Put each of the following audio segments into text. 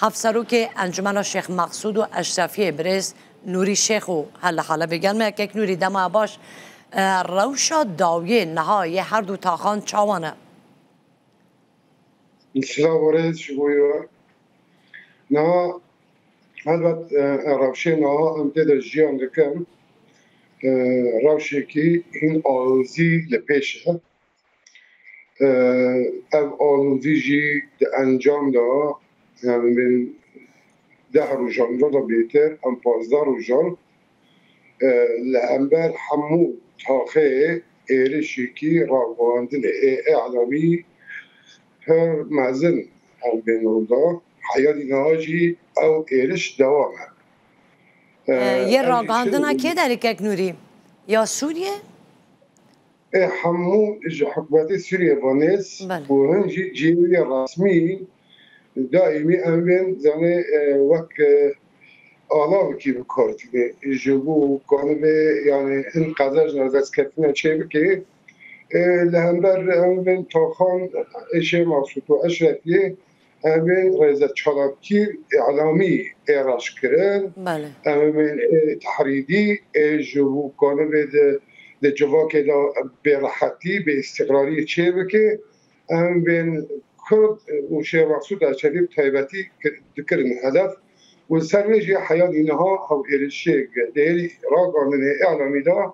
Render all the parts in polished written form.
افسروک انجمن شیخ مقصود و اشرفی برز نوری شیخ و هل حالا بگن که نوری دما باش روشا داویه نهای هر دو تاخان چاوانه سلام ورز شبویو نه البته روشه نه امتداد جیان دکم روشه کی این آلوزی لپیشه او آلوزی جی انجام دا من 10 روزان را بیشتر ام 15 روزان لامبر حمو تاخه ایرشی کی راواندن اعلامی هر مازن ام بینودا حیاتی نهاجی او ایرش دوامه یه راگاندنا که داری که نوری یا سوریه؟ حمو حکومت سوریه وانس و هنجی جیوی رسمی دائمی امین زنه وک آلاو کی بکارتیه جبو کانه یعنی این قدرش نزدیک کتنه چه بکی لهندر امین تاخان اشی مقصود و اشرفیه امین رئیس چالاکی اعلامی ایراش کرد امین تحریدی جبو کانه به جواک دا به راحتی به استقراری چه بکی امین کرد و شیخ مقصود اشرفی تایبتی دکرن هدف و سرمجی حیات اینها او ایرشیگ دیلی راگاندن اعلامی دا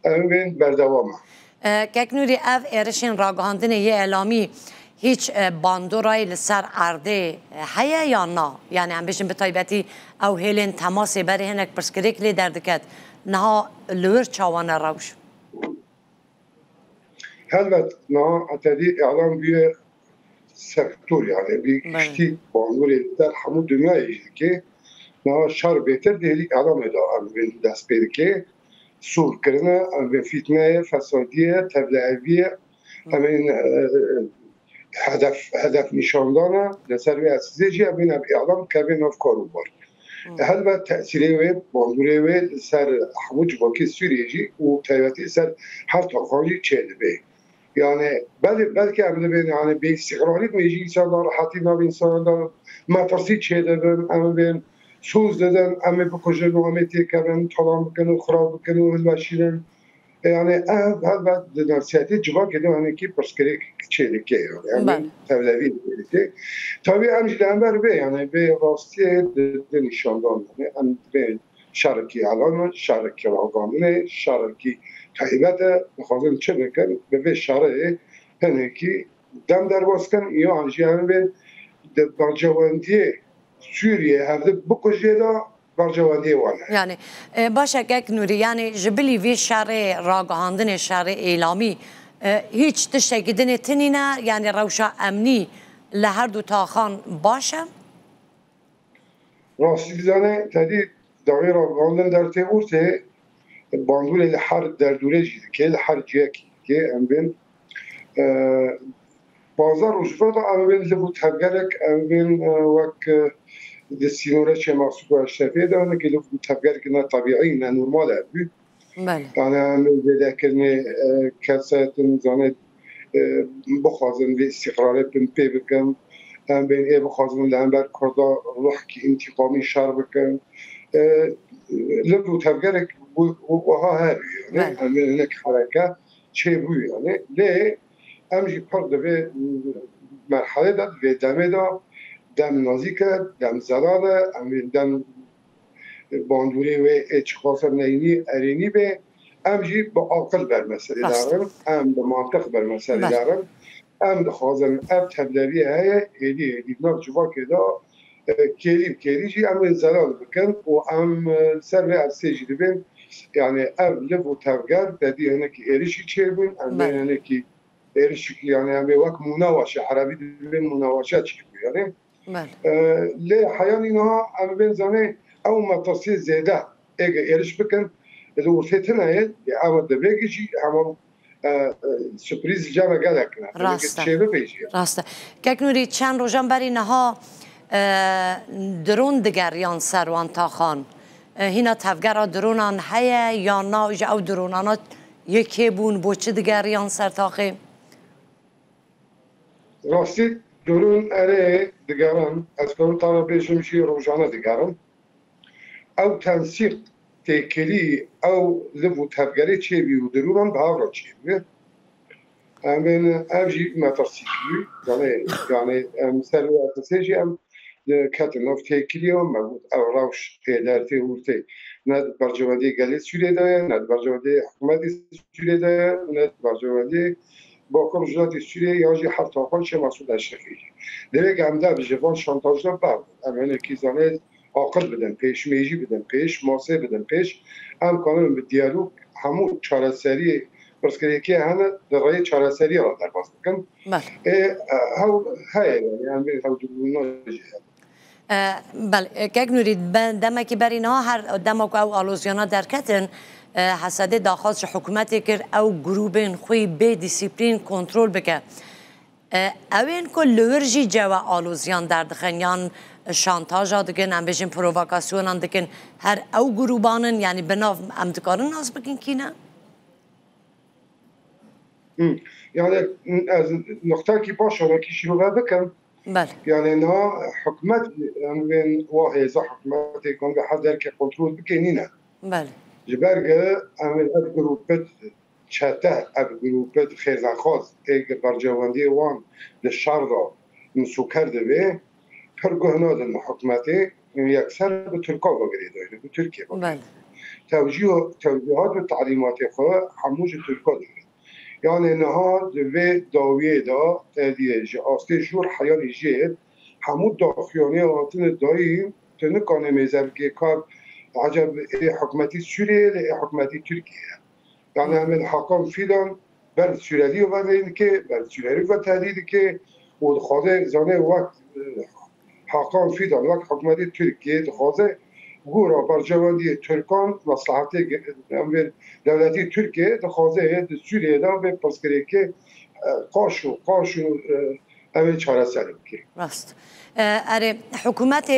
امین بردوامه که نوری اف ایرشین راگاندن یه اعلامی هیچ باندورای لسر عرده هیا یا نه یعنی هم بشن به تایبتی او هیلین تماسی بری هنک پرسکریک لی دردکت نه لور چاوان روش البته نه اتدی اعلام بیه سکتور یعنی بیشتر باندوری در همون دنیایی که نه شر بهتر دیلی اعلام دا امین دست پیدا که سور کردن امین فتنه فسادیه تبلیغیه امین هدف نشاندانه لسر اساسیجی امین اعلام کردن افکارو بار البته تأثیری و باندوری و سر همون جواکی سوریجی و تایبتی سر هر تاخانی چهل به yani belki emre yani bir istikrarlık mevcut insanlar hatta bir insanlar matrasi çeyreden ama ben söz deden ama bu koca muhammeti keben talan bıkını xrab bıkını ölmeşiren yani elbette dersiyeti cevap ediyor hani ki psikolojik çeyrek yani tevlevi ki tabii emciler be yani be rastı de nişandan yani be şarkı alanı şarkı raganı şarkı تایبت بخواهیم چه بکن به شرایط هنگی که دم در باز کن یا آنجیان به برجواندی سوریه هفته بکشه دا برجواندی وانه یعنی باشه که نوری یعنی جبلی وی شر راگهاندن شر اعلامی هیچ تشکیدن تنینه یعنی روشا امنی لهر دو تاخان باشه راستی بزنه تدید داغی راگهاندن در تیورته باندول الحر در دوره جدید که الحر جاکی که ام بین بازار روزفرد ام بین لبو تبگرک ام بین وک دستینوره چه مقصود و اشتفیه دارن که لبو تبگرک نه طبیعی نه نرماله بود یعنی ام بین بده کرنه کسایتن زانه بخوازن و استقرارت بین پی بکن ام بین ای بخوازن لنبر کرده روح که انتقامی شر بکن لبو تبگرک وها هذه يعني من هناك حركة شيء بو يعني ليه امجي برضه به مرحلة ده في دم ده دم نازكة دم زلالة دم باندوري و اشخاص نيني اريني به امجي بعقل بر مسألة دارم ام بمنطق بر مسألة دارم ام دخوازم اب تبلغي هي هدي نار جوا كده كيري جي ام زلال بكن و ام سر السجل بين yani ev bu tevger dedi hani ki erişi çevin yani hani ki erişi yani vak munavaşa Arabi dilin munavaşa çıkıyor yani le hayanina ama ben zane او متصل زياده اجى eriş بكن لو فتنا ama da begici ama sürpriz cama gelekna راسته که نوری چند روزان بری نها درون دگریان سروان تاخان هینا تفگرها درونان هیا یا نه او درونانا یکی بون بوچه دگریان سرتاخه راستی درون اره دگران از کون تا بیشمشی روزانه دگران او تنسیق تکلی او لبو تفگری چه بیو درون به هر چه بیو من اوجی مترسیکی یعنی مثلا اساسیجی ام کاتنوف تکلی و مبود او روش پیدارتی ورتی ند برجوادی گلیس شده داره ند برجوادی حکومتی شده داره ند برجوادی با کم جداتی سوریه یا جی حتی خان چه مسئول اشرفی دیگه همدا به جوان شانتاج نبود اما کیزانه عاقل بدن پیش میجی بدن پیش ماسه بدن پیش هم کانون به دیالوگ همون چهار سری بس که هنه در رای چهار سری را در باز بکن هاو های یعنی هاو جبروناجی بله که نورید دم که برای نه هر دم که او آلوزیانا در کتن حسده داخلش حکومتی کرد او گروبین خوی به دیسیپلین کنترل بکه اوین که لورجی جوا آلوزیان در دخنیان شانتاج دکن ام بیشین پرووکاسیون دکن هر او گروبانن یعنی بناف امتکارن ناز بکن کی نه؟ یعنی از نقطه که باشه که شروع بکن بله یعنی نه حکومت من واحد حکومت کنگه حاضر که کنترل بکنی نه بله جبرگه امن اب گروپت چته اب گروپت خیرزنخواست ایگ برجواندی وان لشار را مسو کرده به پرگوهنا دن حکومتی یکسر به ترکا بگریده به ترکیه بله توجیهات و تعلیمات خواه هموش ترکا داره یعنی نها دوی داویه دا تهدیه آسته جور حیان جید همون داخیانه آتن دایی تنکانه میزم که کار عجب حکومتی سوریه لی حکومتی ترکیه یعنی همین حکام فیدان بر سوریالی و این که بر سوریالی و تهدید که و دخواده زانه وقت حکام فیدان وقت حکومتی ترکیه دخواده گورا برجواندی ترکان مصلحت دولتی ترکیه دخواده سوریه دا به پسکره که قاشو همین چاره سرم که راست اره حکومت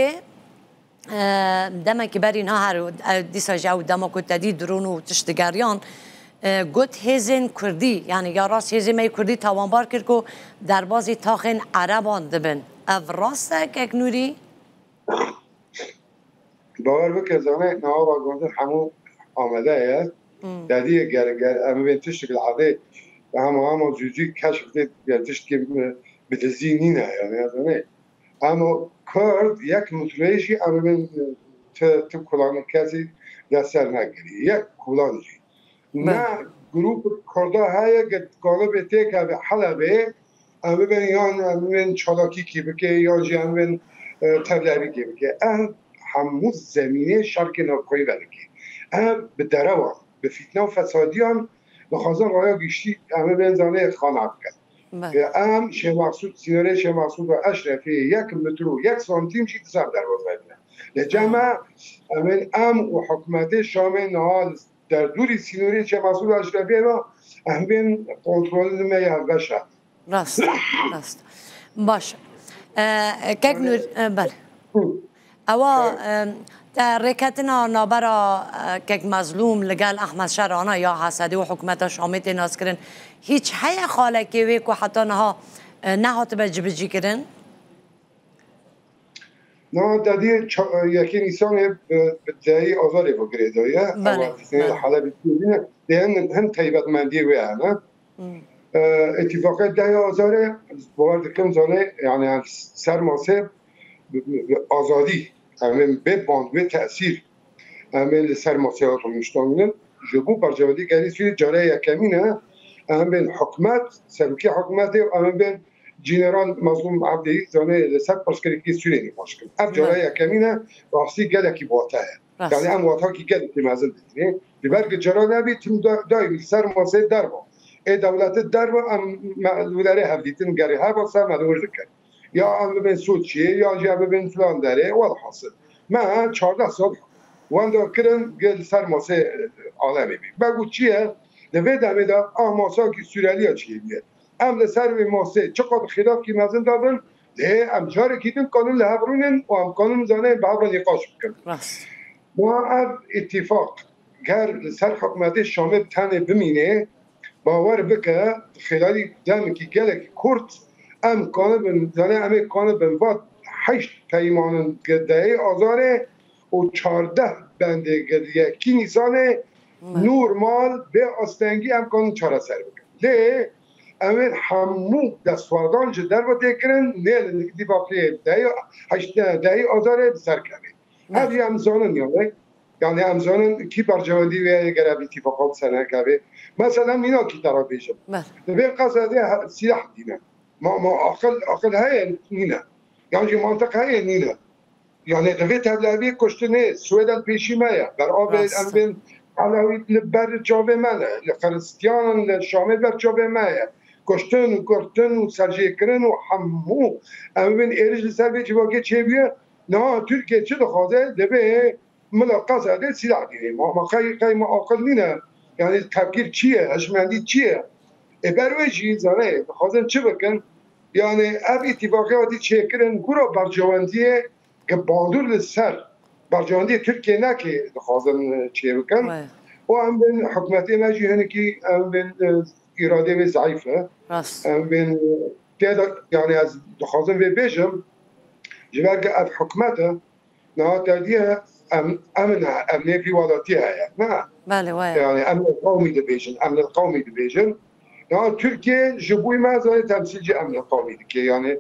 دما که برین ها هر دیسا جو دما که تدی درون و تشتگریان گوت هزین کردی یعنی یا راست هزین می کردی توانبار کرد که در بازی تاخن عربان دبن او راسته که نوری؟ باور بکر زانه نها با گنده همون آمده است دادی گر اما بین تشت که العاده همه جوجی کشف دید تشت که بدزینی نه یعنی زانه اما کرد یک متریشی اما بین تو کلان کسی دستر نگیری یک کلانجی نه گروپ کرده های گاله بته که به حلبه اما بین یا بین چالاکی کی بکه یا جی اما بین تبلبی کی بکه همون زمینه شرک ناکوی برکی به دروان به فتنه و فسادیان بخوازان رایا گشتی همه بینزانه خانه کرد شه مقصود سیناره شه مقصود و اشرفی یک متر و یک سانتیم شید سر دروازه بینه لجمع و حکومت شامل نهال در دوری سیناره شه مقصود و اشرفی ما همین کنترل میه بشه راست باشه که نور بله اوا در رکتنا نابرا که مظلوم لگل احمد شرانه یا حسدی و حکومت شامت ناز کرن هیچ های خاله که وی که حتی نهات به جبجی کرن؟ نه دادی یکی نیسان به دایی آزاری بگرید دایه بله حالا بیتونینه دیگه هم طیبت مندی وی هنه اتفاقه دایی آزاره باورد کم زانه یعنی سر ماسه آزادی همین به باند به تأثیر همین سر مسیحات رو مشتانگن جبو برجوادی گری سوی جاره یکمینه همین حکمت سروکی حکمت همین به جنرال مظلوم عبدی زانه سر پرسکری که سوی نیماش کن اب جاره یکمینه راستی گله کی باته یعنی هم واتا کی گله کی مزل دیدنه ببرگ جاره نبی تیم دایم سر مسیح در با ای دولت در با هم وداره هفدیتین گری ها با سر مدور ذکر یا هم ببین سوچیه یا جا ببین فلان داره والحاصل من 14 سال واندا کرن گل سر ماسه عالمی بی بگو چیه؟ دوی دمه دا ماسا که سوریالیا چیه بیه ام لسر ماسه چقدر خلاف که مزن دادن ده ام جاره کیدن قانون لحبرونن و ام قانون زانه به حبر نقاش بکن ما اب اتفاق گر سر حکومت شامل تنه بمینه باور بکه خلالی دمی که گلک کرد امکان بن زنه امکان بن وات 8 پیمان گدای آزاره و 14 بنده گدیه کی نیسانه نورمال به آستنگی امکان چاره سر بکن لی امن همو دستواردان جه در باته کرن نیل دی باقی دهی 8 دهی آزاره سر کنه هر یه امزانن yani امزانن کی برجواندی و گرابی اتفاقات سنه که مثلا مینا کی طرف بیشم به قصد سلاح دینه ما عقل هاي نينا يعني منطقة هاي نينا يعني دفيت هبلابي كشتني سويدا البيشي مايا برعاب الأنبين على البر جوابي مانا الخريستيان الشامي بر جوابي مايا كشتن وكرتن وسرجيكرن وحمو أنبين إيرج لسربي جواكي تشيبيا نا تركيا تشد خاضي دبي ملاقصة دي سلاح ديني ما خي ما عقل نينا يعني التفكير چيه هشمندي چيه بروي جي زانه خاضر چه بكن yani ev ittifakatı çekirin kura barcavandiyê ki bandur li ser barcavandiyê Türkiye nekê dixwazin çêbikin û em bên hikûmetê me jî hinekî em bên îradê wê zayîf e em bên têda yani ez dixwazim vê bêjim ji ber ku ev hikûmet e niha terdiye em nêvî welatî heye ne yani em qewmî dibêjin em li qewmî dibêjin ya Türkiye جبوی ما زنی تمثیل امن قومی دیگه یعنی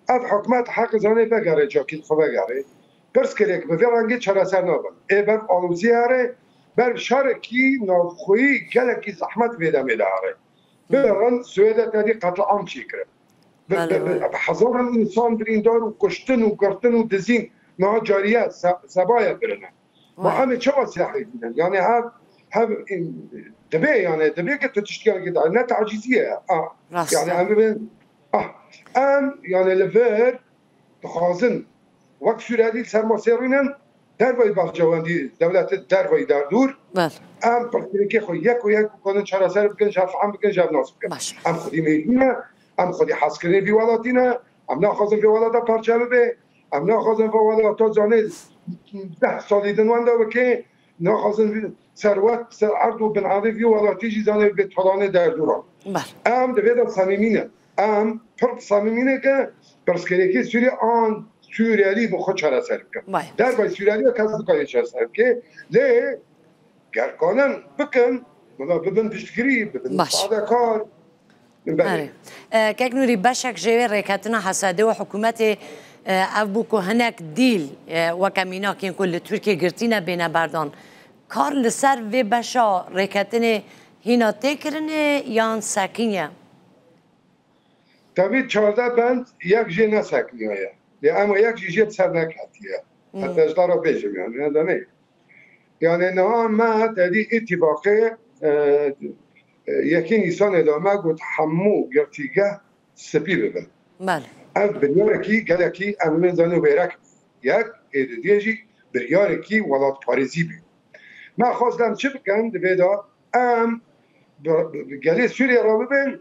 اف حکومت حق زنی بگره جاکیل خو بگره پرس کرک به فرنگی چرا سر نبود ای بر آلوزی هره بر شرکی نافخویی گلکی زحمت بیده میده هره برن سویده تدی قتل عام چی کرد هزاران انسان برین دار و کشتن و گرتن و دزین نه جاریه سبایه برنه و همه چه سلاحی دیدن یعنی هم دبي يعني دبي قلت تشتغل كده لا تعجيزيه يعني ام يعني لفر تخازن وقت سوريالي سرماسيرينن دروي برجواندي دولت دروي دردور ام بركي خو يك ويك كون شراسر بكن شاف عم بكن جاب ناس بكن ام خدي ميدينا ام خدي حسكري في ولاتنا ام ناخذن في ولاتا برشابه ام ناخذن في ولاتا زانه 10 سالي دنواندا وكي ناخذن ثروت ارض و بنعرفی ولاتیجی زنه به طولان در دوران ام دویدا صمیمینه ام پر صمیمینه که پرسکریکی سوری آن سوریالی بخود چرا سر بکن در باید سوریالی کسی بکنه چرا سر بکن لی گرکانن بکن ببین پشتگیری ببین ساده کار که نوری بشک جوی ریکتنا حساده و حکومت او بوکو هنک دیل و کمینا که کل ترکیه گرتینه بینه بردان کار لسر و بشا ریکتنه هینا تکرنه یان سکینه؟ طبعا 14 بند یک جه نسکنیه اما یک جه سر نکتیه حتی اجلا را بیجم یعنی نه ما تدی اتفاقه یکی نیسان ادامه گود همو گرتیگه سپی ببن اف بریارکی گلکی امن زنو بیرک یک ایدیجی بریارکی ولاد پاریزی بید ما خواستم چه بکن دویدا ام گلی سوریه را ببین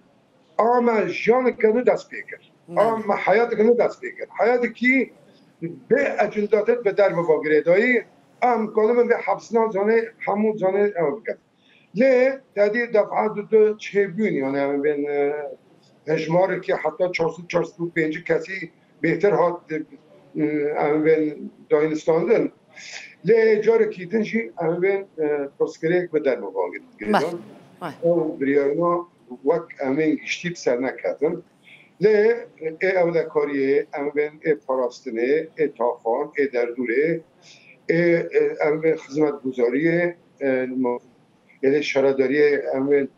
اما جان کنو دست بکر اما حیات کنو دست بکر حیات کی به اجنداتت به در بگیره دایی ام کلم به حبسنا زانه همون زانه ام بکن لی تدیر دفعات دو چه بیون یعنی ام بین هجمار که حتی 405 کسی بهتر هات ام بین داینستاندن لی جاره کیتن جی امین پرسکریک به در مواقع گردن او بریارنا وک امین گشتیب سر نکردن لی ای اولا کاریه امین ای پاراستنه ای تافان ای دردوره ای امین خدمت گذاریه یعنی شراداری امین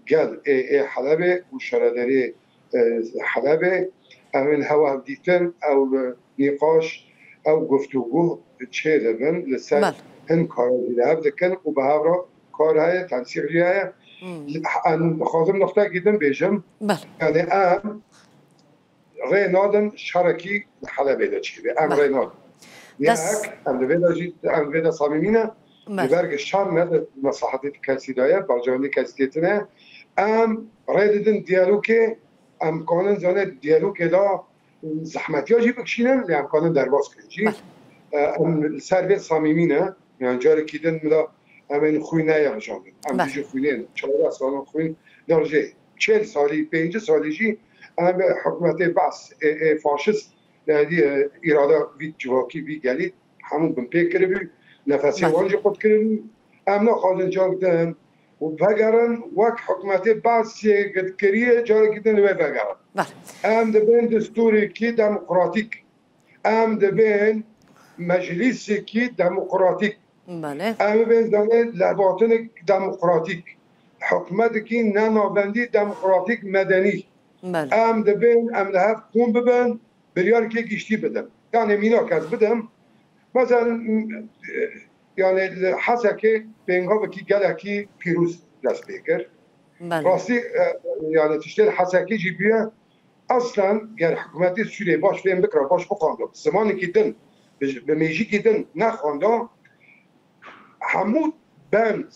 گل ای حلبه و شراداری حلبه امین هوا دیتن او نقاش او گفتگو چه دبن لسر هن کار دیده دکن و به هفرا کار های تنسیقی های ان خواهم نقطه گیدن بیشم یعنی ام ری نادن شرکی حلبه دا چیده ام ری نادن یک ام دویده صمیمینه برگ شر نده مصلحتی کسی دایه برجوانی کسی دیتنه ام ری دیدن دیالوگه ام کانن زانه دیالوگه دا زحمتی ها جی بکشینن لی ام کانن درباز کنجی سروی صمیمینه یعنی جاری کیدن ملا امین خوی نیامشاندن ام دیجی خوی نیم 14 سال خوی درجه 40 سالی 5 سالی جی هم حکومت بس فاشست اراده وی جواکی وی گلید همون بمپی کرده نفسی وانجا خود کرده امنا خواهد جا کدن و بگرن وقت حکومت بس گد کریه جا کدن و بگرن ام دبین دستوری کی دموکراتیک ام دبین مجلسی کی دموکراتیک ام بین زنه لباطن دموکراتیک حکومت کی نمابندی دموکراتیک مدنی ام دبین ام لحف خون ببن بریار که گشتی بدم یعنی مینا کس بدم مثلا yani hasaki pengavaki gelaki pirus dest pêkir. Rastî yani tiştê hasaki jî bûye aslan ger hikûmetê Sûriyê baş fêm bikira baş bixwanda zimanekî din bi mêjîkê din nexwanda hemû bend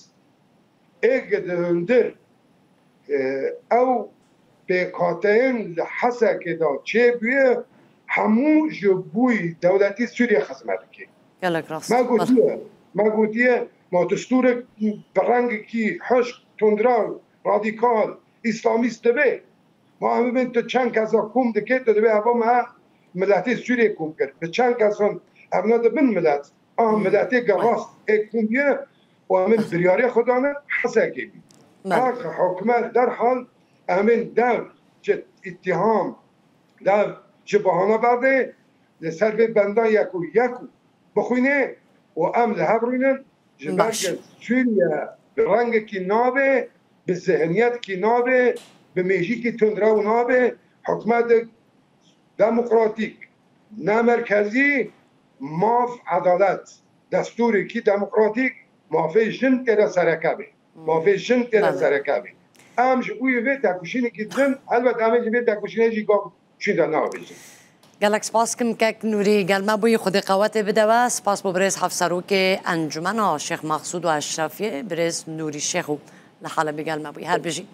êgê di hundir ew pêkhateyên li Hesekê da çê bûye hemû ji bûyî dewletî Sûriye xizmet dike. ما گوتیه ما دستور برنگی کی حشق تندران رادیکال اسلامیست دبه ما همه بین تو چند کسا کم دکه تو دبه هوا ما ملتی سوریه کم کرد به چند کسا همنا دبن ملت ملتی گراست کم بیه و همین بریاری خدانه حسه که بی حکمت در حال همین در چه اتهام در چه بحانه برده لسر به بندان یکو بخوینه و ام لهبرینن جبرک سوریا به رنگ کی نابه به ذهنیت کی نابه به میجی کی تندرو نابه حکومت دموکراتیک نه مرکزی ماف عدالت دستوری کی دموکراتیک مافی جن تر سرکابه مافی جن تر سرکابه ام جوی و تکوشینی کی جن البته ام جوی تکوشینی جی گام چیدا نابیجی گلک سپاس کم که نوری گلمه بوی خود قوت بده و سپاس با برز حفظروک انجمن شیخ مقصود و اشرفیه برز نوری شیخو لحاله بگلمه بوی هر بجی